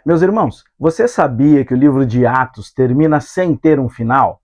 Meus irmãos, você sabia que o livro de Atos termina sem ter um final?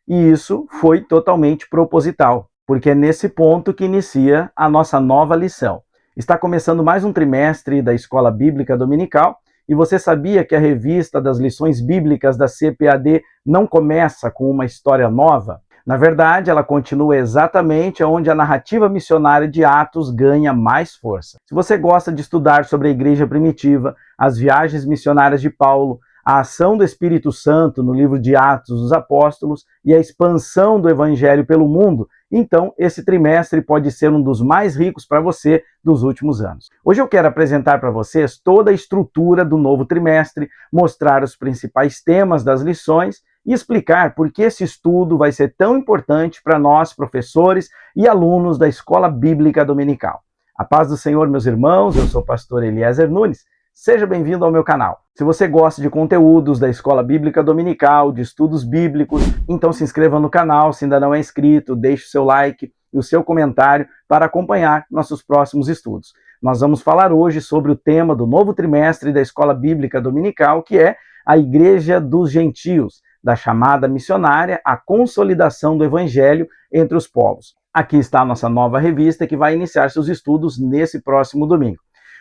E isso foi totalmente proposital, porque é nesse ponto que inicia a nossa nova lição. Está começando mais um trimestre da Escola Bíblica Dominical, e você sabia que a revista das lições bíblicas da CPAD não começa com uma história nova? Na verdade, ela continua exatamente onde a narrativa missionária de Atos ganha mais força. Se você gosta de estudar sobre a igreja primitiva, as viagens missionárias de Paulo, a ação do Espírito Santo no livro de Atos dos Apóstolos e a expansão do Evangelho pelo mundo, então esse trimestre pode ser um dos mais ricos para você dos últimos anos. Hoje eu quero apresentar para vocês toda a estrutura do novo trimestre, mostrar os principais temas das lições e explicar por que esse estudo vai ser tão importante para nós, professores e alunos da Escola Bíblica Dominical. A paz do Senhor, meus irmãos, eu sou o pastor Eliezer Nunes. Seja bem-vindo ao meu canal. Se você gosta de conteúdos da Escola Bíblica Dominical, de estudos bíblicos, então se inscreva no canal, se ainda não é inscrito, deixe o seu like e o seu comentário para acompanhar nossos próximos estudos. Nós vamos falar hoje sobre o tema do novo trimestre da Escola Bíblica Dominical, que é a Igreja dos Gentios, da chamada missionária à consolidação do Evangelho entre os povos. Aqui está a nossa nova revista que vai iniciar seus estudos nesse próximo domingo.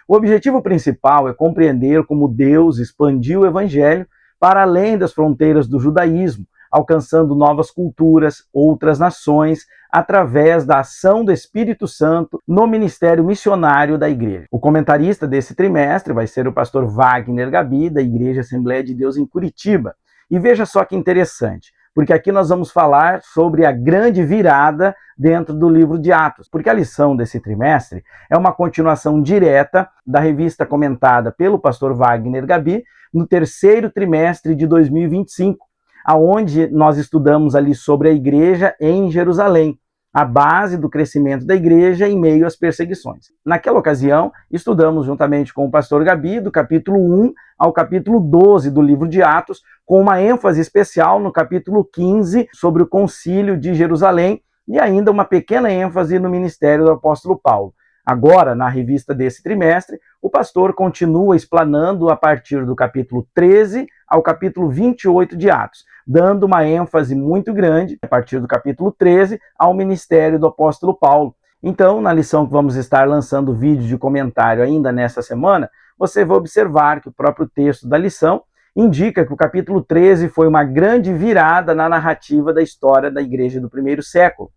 O objetivo principal é compreender como Deus expandiu o Evangelho para além das fronteiras do judaísmo, alcançando novas culturas, outras nações, através da ação do Espírito Santo no ministério missionário da igreja. O comentarista desse trimestre vai ser o pastor Wagner Gabi, da Igreja Assembleia de Deus em Curitiba. E veja só que interessante, porque aqui nós vamos falar sobre a grande virada dentro do livro de Atos, porque a lição desse trimestre é uma continuação direta da revista comentada pelo pastor Wagner Gabi no terceiro trimestre de 2025, aonde nós estudamos ali sobre a igreja em Jerusalém, a base do crescimento da igreja em meio às perseguições. Naquela ocasião, estudamos juntamente com o pastor Gabi, do capítulo 1 ao capítulo 12 do livro de Atos, com uma ênfase especial no capítulo 15 sobre o concílio de Jerusalém e ainda uma pequena ênfase no ministério do apóstolo Paulo. Agora, na revista desse trimestre, o pastor continua explanando a partir do capítulo 13 ao capítulo 28 de Atos, dando uma ênfase muito grande, a partir do capítulo 13, ao ministério do apóstolo Paulo. Então, na lição que vamos estar lançando vídeo de comentário ainda nesta semana, você vai observar que o próprio texto da lição indica que o capítulo 13 foi uma grande virada na narrativa da história da igreja do primeiro século.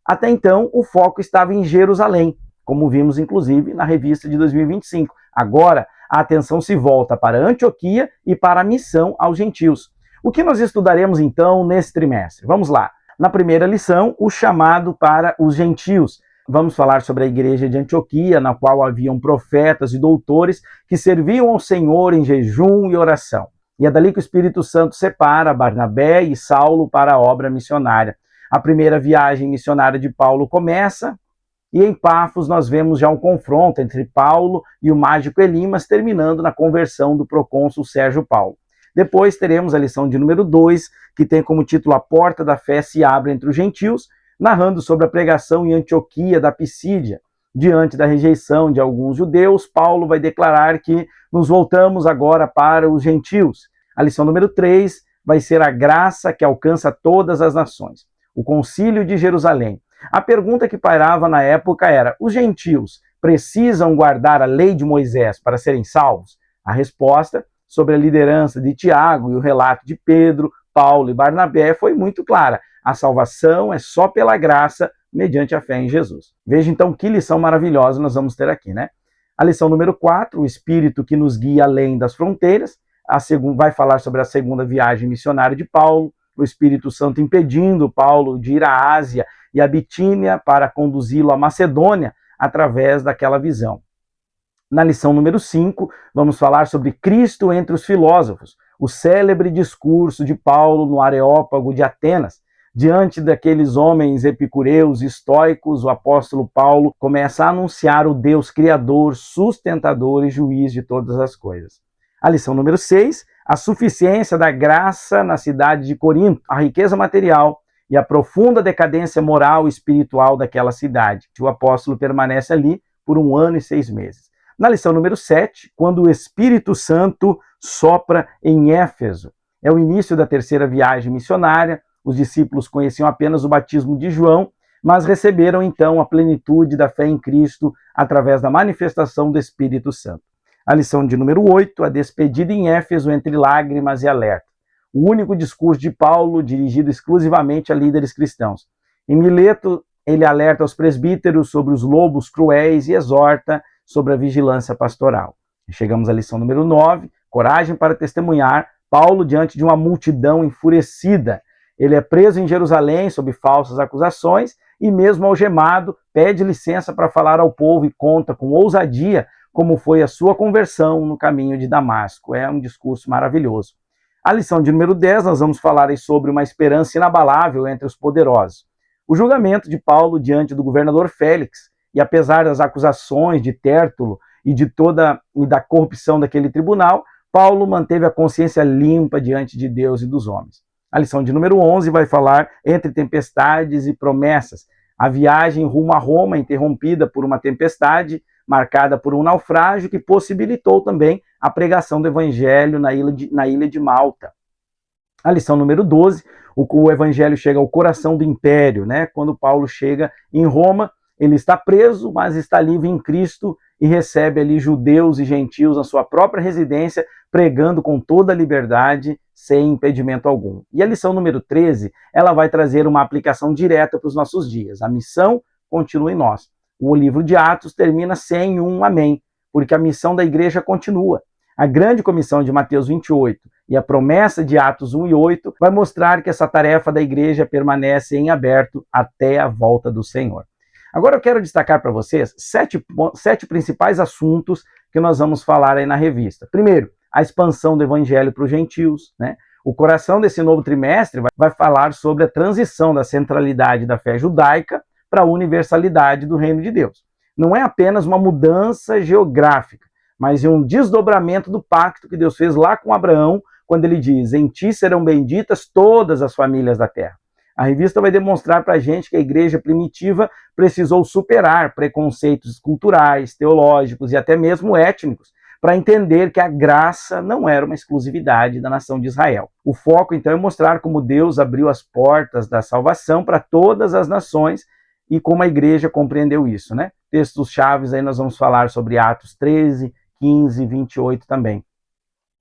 Até então, o foco estava em Jerusalém, como vimos inclusive na revista de 2025. Agora, a atenção se volta para Antioquia e para a missão aos gentios. O que nós estudaremos então nesse trimestre? Vamos lá. Na primeira lição, o chamado para os gentios. Vamos falar sobre a igreja de Antioquia, na qual haviam profetas e doutores que serviam ao Senhor em jejum e oração. E é dali que o Espírito Santo separa Barnabé e Saulo para a obra missionária. A primeira viagem missionária de Paulo começa, e em Pafos nós vemos já um confronto entre Paulo e o mágico Elimas, terminando na conversão do procônsul Sérgio Paulo. Depois teremos a lição de número 2, que tem como título A Porta da Fé se abre entre os gentios, narrando sobre a pregação em Antioquia da Pisídia. Diante da rejeição de alguns judeus, Paulo vai declarar que nos voltamos agora para os gentios. A lição número 3 vai ser a graça que alcança todas as nações. O concílio de Jerusalém. A pergunta que pairava na época era: os gentios precisam guardar a lei de Moisés para serem salvos? A resposta, sobre a liderança de Tiago e o relato de Pedro, Paulo e Barnabé, foi muito clara. A salvação é só pela graça, mediante a fé em Jesus. Veja então que lição maravilhosa nós vamos ter aqui, né? A lição número 4, o Espírito que nos guia além das fronteiras, vai falar sobre a segunda viagem missionária de Paulo, o Espírito Santo impedindo Paulo de ir à Ásia e a Bitínia para conduzi-lo à Macedônia através daquela visão. Na lição número 5, vamos falar sobre Cristo entre os filósofos, o célebre discurso de Paulo no Areópago de Atenas. Diante daqueles homens epicureus e estoicos, o apóstolo Paulo começa a anunciar o Deus criador, sustentador e juiz de todas as coisas. A lição número 6, a suficiência da graça na cidade de Corinto, a riqueza material e a profunda decadência moral e espiritual daquela cidade. O apóstolo permanece ali por 1 ano e 6 meses. Na lição número 7, quando o Espírito Santo sopra em Éfeso. É o início da terceira viagem missionária. Os discípulos conheciam apenas o batismo de João, mas receberam então a plenitude da fé em Cristo através da manifestação do Espírito Santo. A lição de número 8, a despedida em Éfeso entre lágrimas e alerta. O único discurso de Paulo dirigido exclusivamente a líderes cristãos. Em Mileto, ele alerta aos presbíteros sobre os lobos cruéis e exorta sobre a vigilância pastoral. Chegamos à lição número 9, coragem para testemunhar. Paulo, diante de uma multidão enfurecida, ele é preso em Jerusalém sob falsas acusações e, mesmo algemado, pede licença para falar ao povo e conta com ousadia como foi a sua conversão no caminho de Damasco. É um discurso maravilhoso. A lição de número 10, nós vamos falar sobre uma esperança inabalável entre os poderosos. O julgamento de Paulo diante do governador Félix, e apesar das acusações de Tértulo e da corrupção daquele tribunal, Paulo manteve a consciência limpa diante de Deus e dos homens. A lição de número 11 vai falar entre tempestades e promessas. A viagem rumo a Roma, interrompida por uma tempestade, marcada por um naufrágio que possibilitou também a pregação do evangelho na ilha de Malta. A lição número 12, o evangelho chega ao coração do império, né? Quando Paulo chega em Roma, ele está preso, mas está livre em Cristo e recebe ali judeus e gentios na sua própria residência, pregando com toda a liberdade, sem impedimento algum. E a lição número 13, ela vai trazer uma aplicação direta para os nossos dias. A missão continua em nós. O livro de Atos termina sem um amém, porque a missão da igreja continua. A grande comissão de Mateus 28 e a promessa de Atos 1 e 8 vai mostrar que essa tarefa da igreja permanece em aberto até a volta do Senhor. Agora eu quero destacar para vocês sete principais assuntos que nós vamos falar aí na revista. Primeiro, a expansão do evangelho para os gentios, né? O coração desse novo trimestre vai falar sobre a transição da centralidade da fé judaica para a universalidade do reino de Deus. Não é apenas uma mudança geográfica, mas um desdobramento do pacto que Deus fez lá com Abraão, quando ele diz: em ti serão benditas todas as famílias da terra. A revista vai demonstrar para a gente que a igreja primitiva precisou superar preconceitos culturais, teológicos e até mesmo étnicos, para entender que a graça não era uma exclusividade da nação de Israel. O foco, então, é mostrar como Deus abriu as portas da salvação para todas as nações e como a igreja compreendeu isso, né? Textos chaves aí nós vamos falar sobre Atos 13, 15 e 28 também.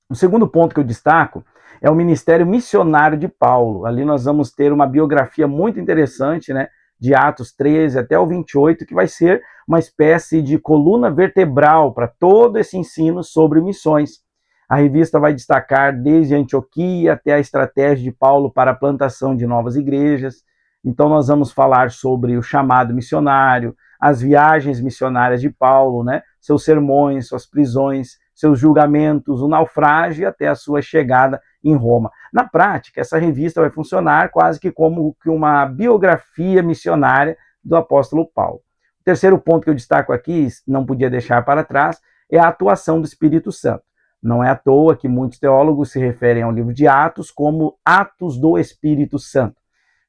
O segundo ponto que eu destaco é o ministério missionário de Paulo. Ali nós vamos ter uma biografia muito interessante, né, de Atos 13 até o 28, que vai ser uma espécie de coluna vertebral para todo esse ensino sobre missões. A revista vai destacar desde Antioquia até a estratégia de Paulo para a plantação de novas igrejas. Então nós vamos falar sobre o chamado missionário, as viagens missionárias de Paulo, né, seus sermões, suas prisões, seus julgamentos, o naufrágio e até a sua chegada em Roma. Na prática, essa revista vai funcionar quase que como uma biografia missionária do apóstolo Paulo. O terceiro ponto que eu destaco aqui, não podia deixar para trás, é a atuação do Espírito Santo. Não é à toa que muitos teólogos se referem ao livro de Atos como Atos do Espírito Santo,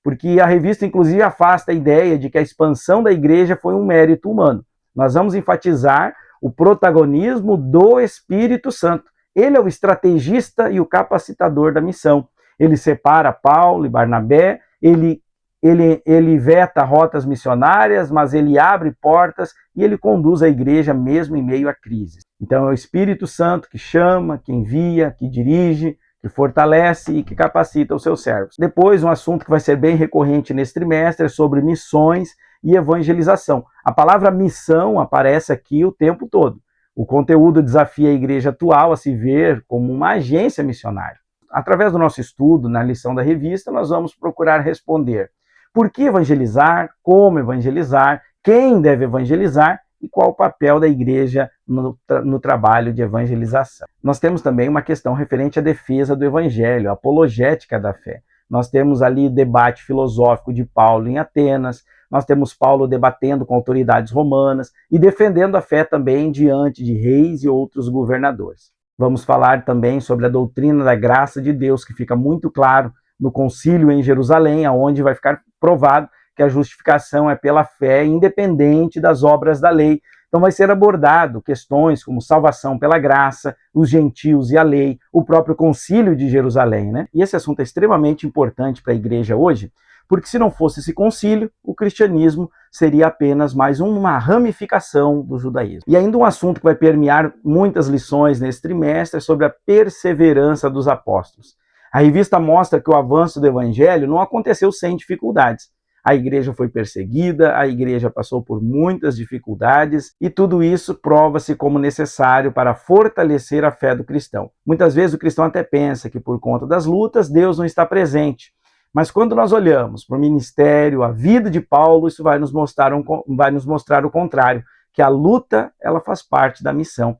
porque a revista inclusive afasta a ideia de que a expansão da igreja foi um mérito humano. Nós vamos enfatizar o protagonismo do Espírito Santo. Ele é o estrategista e o capacitador da missão. Ele separa Paulo e Barnabé, ele veta rotas missionárias, mas ele abre portas e ele conduz a igreja mesmo em meio a crises. Então é o Espírito Santo que chama, que envia, que dirige, que fortalece e que capacita os seus servos. Depois, um assunto que vai ser bem recorrente nesse trimestre é sobre missões e evangelização. A palavra missão aparece aqui o tempo todo. O conteúdo desafia a igreja atual a se ver como uma agência missionária. Através do nosso estudo, na lição da revista, nós vamos procurar responder por que evangelizar, como evangelizar, quem deve evangelizar e qual o papel da igreja no trabalho de evangelização. Nós temos também uma questão referente à defesa do evangelho, a apologética da fé. Nós temos ali debate filosófico de Paulo em Atenas, nós temos Paulo debatendo com autoridades romanas e defendendo a fé também diante de reis e outros governadores. Vamos falar também sobre a doutrina da graça de Deus, que fica muito claro no concílio em Jerusalém, onde vai ficar provado que a justificação é pela fé, independente das obras da lei. Então vai ser abordado questões como salvação pela graça, os gentios e a lei, o próprio concílio de Jerusalém, né? E esse assunto é extremamente importante para a igreja hoje, porque se não fosse esse concílio, o cristianismo seria apenas mais uma ramificação do judaísmo. E ainda um assunto que vai permear muitas lições nesse trimestre é sobre a perseverança dos apóstolos. A revista mostra que o avanço do evangelho não aconteceu sem dificuldades. A igreja foi perseguida, a igreja passou por muitas dificuldades e tudo isso prova-se como necessário para fortalecer a fé do cristão. Muitas vezes o cristão até pensa que por conta das lutas Deus não está presente. Mas quando nós olhamos para o ministério, a vida de Paulo, isso vai nos mostrar o contrário, que a luta ela faz parte da missão,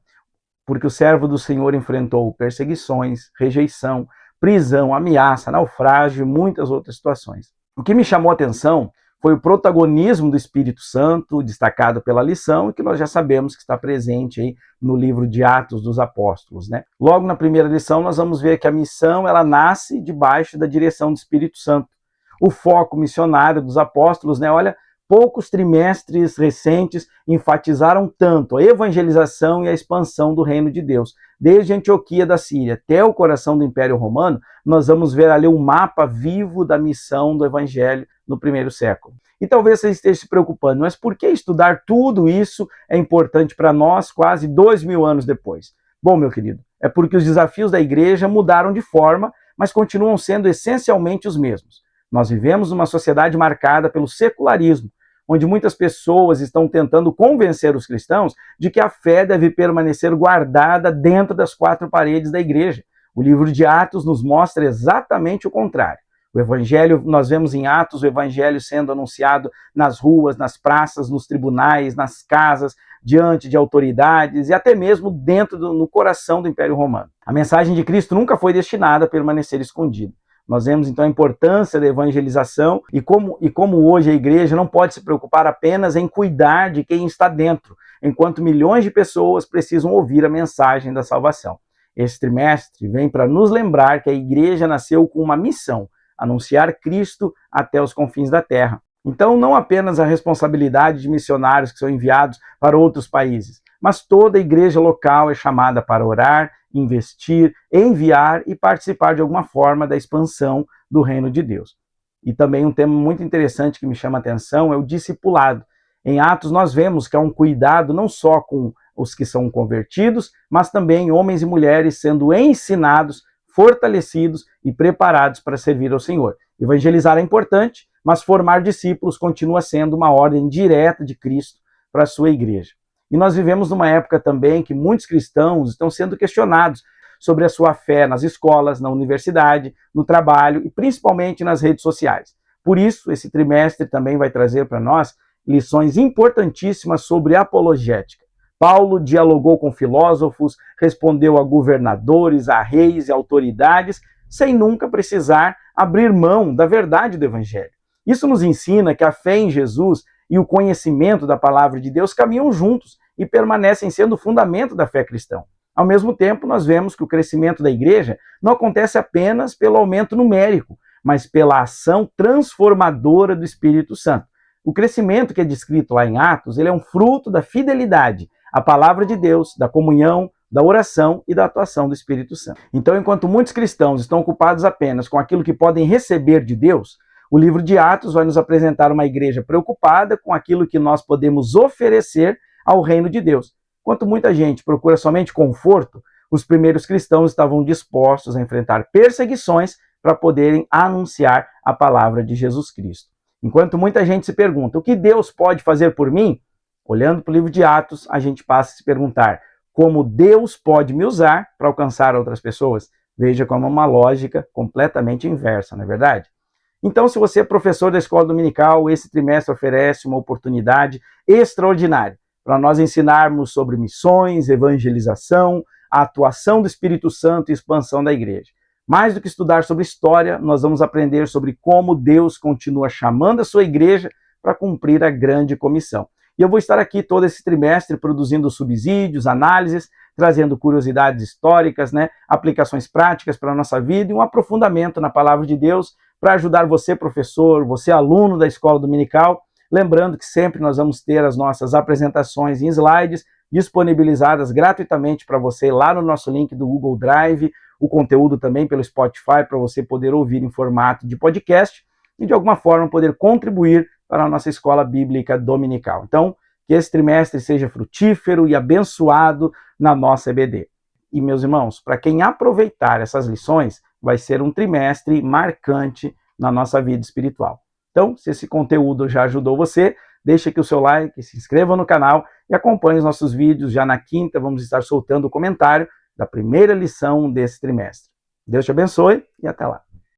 porque o servo do Senhor enfrentou perseguições, rejeição, prisão, ameaça, naufrágio e muitas outras situações. O que me chamou a atenção foi o protagonismo do Espírito Santo, destacado pela lição, e que nós já sabemos que está presente aí no livro de Atos dos Apóstolos, né? Logo na primeira lição, nós vamos ver que a missão ela nasce debaixo da direção do Espírito Santo. O foco missionário dos apóstolos, né? Olha, poucos trimestres recentes enfatizaram tanto a evangelização e a expansão do reino de Deus. Desde Antioquia da Síria até o coração do Império Romano, nós vamos ver ali um mapa vivo da missão do evangelho no primeiro século. E talvez você esteja se preocupando, mas por que estudar tudo isso é importante para nós quase 2000 anos depois? Bom, meu querido, é porque os desafios da igreja mudaram de forma, mas continuam sendo essencialmente os mesmos. Nós vivemos numa sociedade marcada pelo secularismo, onde muitas pessoas estão tentando convencer os cristãos de que a fé deve permanecer guardada dentro das quatro paredes da igreja. O livro de Atos nos mostra exatamente o contrário. O evangelho, nós vemos em Atos o evangelho sendo anunciado nas ruas, nas praças, nos tribunais, nas casas, diante de autoridades e até mesmo no coração do Império Romano. A mensagem de Cristo nunca foi destinada a permanecer escondida. Nós vemos então a importância da evangelização e como hoje a igreja não pode se preocupar apenas em cuidar de quem está dentro, enquanto milhões de pessoas precisam ouvir a mensagem da salvação. Esse trimestre vem para nos lembrar que a igreja nasceu com uma missão, anunciar Cristo até os confins da terra. Então, não apenas a responsabilidade de missionários que são enviados para outros países, mas toda a igreja local é chamada para orar, investir, enviar e participar de alguma forma da expansão do reino de Deus. E também um tema muito interessante que me chama a atenção é o discipulado. Em Atos nós vemos que há um cuidado não só com os que são convertidos, mas também homens e mulheres sendo ensinados, fortalecidos e preparados para servir ao Senhor. Evangelizar é importante, mas formar discípulos continua sendo uma ordem direta de Cristo para a sua igreja. E nós vivemos numa época também que muitos cristãos estão sendo questionados sobre a sua fé nas escolas, na universidade, no trabalho e principalmente nas redes sociais. Por isso, esse trimestre também vai trazer para nós lições importantíssimas sobre apologética. Paulo dialogou com filósofos, respondeu a governadores, a reis e autoridades, sem nunca precisar abrir mão da verdade do Evangelho. Isso nos ensina que a fé em Jesus e o conhecimento da palavra de Deus caminham juntos e permanecem sendo o fundamento da fé cristã. Ao mesmo tempo, nós vemos que o crescimento da igreja não acontece apenas pelo aumento numérico, mas pela ação transformadora do Espírito Santo. O crescimento que é descrito lá em Atos, ele é um fruto da fidelidade à palavra de Deus, da comunhão, da oração e da atuação do Espírito Santo. Então, enquanto muitos cristãos estão ocupados apenas com aquilo que podem receber de Deus, o livro de Atos vai nos apresentar uma igreja preocupada com aquilo que nós podemos oferecer ao reino de Deus. Enquanto muita gente procura somente conforto, os primeiros cristãos estavam dispostos a enfrentar perseguições para poderem anunciar a palavra de Jesus Cristo. Enquanto muita gente se pergunta, o que Deus pode fazer por mim? Olhando para o livro de Atos, a gente passa a se perguntar, como Deus pode me usar para alcançar outras pessoas? Veja como é uma lógica completamente inversa, não é verdade? Então, se você é professor da escola dominical, esse trimestre oferece uma oportunidade extraordinária para nós ensinarmos sobre missões, evangelização, a atuação do Espírito Santo e expansão da igreja. Mais do que estudar sobre história, nós vamos aprender sobre como Deus continua chamando a sua igreja para cumprir a grande comissão. E eu vou estar aqui todo esse trimestre produzindo subsídios, análises, trazendo curiosidades históricas, aplicações práticas para a nossa vida e um aprofundamento na palavra de Deus para ajudar você, professor, você, aluno da Escola Dominical. Lembrando que sempre nós vamos ter as nossas apresentações em slides disponibilizadas gratuitamente para você lá no nosso link do Google Drive, o conteúdo também pelo Spotify para você poder ouvir em formato de podcast e de alguma forma poder contribuir para a nossa Escola Bíblica Dominical. Então, que esse trimestre seja frutífero e abençoado na nossa EBD. E, meus irmãos, para quem aproveitar essas lições, vai ser um trimestre marcante na nossa vida espiritual. Então, se esse conteúdo já ajudou você, deixa aqui o seu like, se inscreva no canal e acompanhe os nossos vídeos. Já na quinta vamos estar soltando o comentário da primeira lição desse trimestre. Deus te abençoe e até lá.